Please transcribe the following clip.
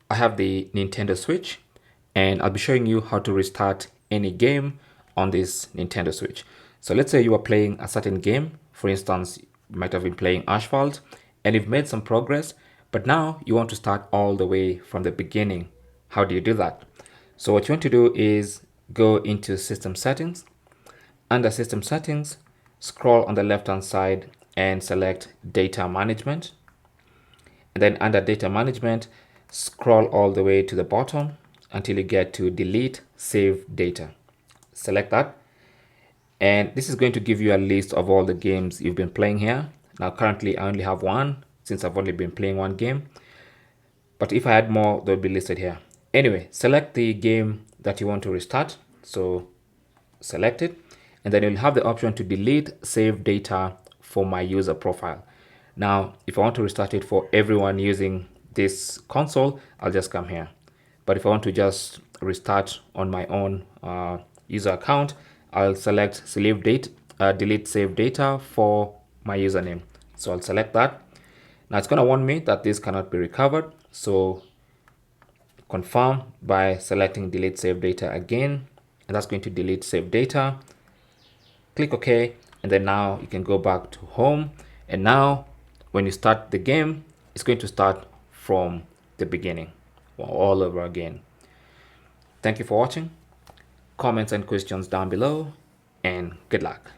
I have the Nintendo Switch, and I'll be showing you how to restart any game on this Nintendo Switch. So let's say you are playing a certain game. For instance, you might have been playing Asphalt and you've made some progress, but now you want to start all the way from the beginning. How do you do that? So what you want to do is go into System Settings. Under System Settings, scroll on the left hand side and select Data Management. And then under Data Management, scroll all the way to the bottom until you get to Delete Save Data. Select that. And this is going to give you a list of all the games you've been playing here. Now, currently, I only have one since I've only been playing one game. But if I had more, they'll be listed here. Anyway, select the game that you want to restart. So select it. And then you'll have the option to delete save data for my user profile. Now, if I want to restart it for everyone using this console, I'll just come here. But if I want to just restart on my own user account, I'll select delete save data for my username. So I'll select that. Now it's going to warn me that this cannot be recovered. So confirm by selecting delete save data again. And that's going to delete save data. Click OK. And then now you can go back to home. And now when you start the game, it's going to start from the beginning all over again. Thank you for watching. Comments and questions down below, and good luck.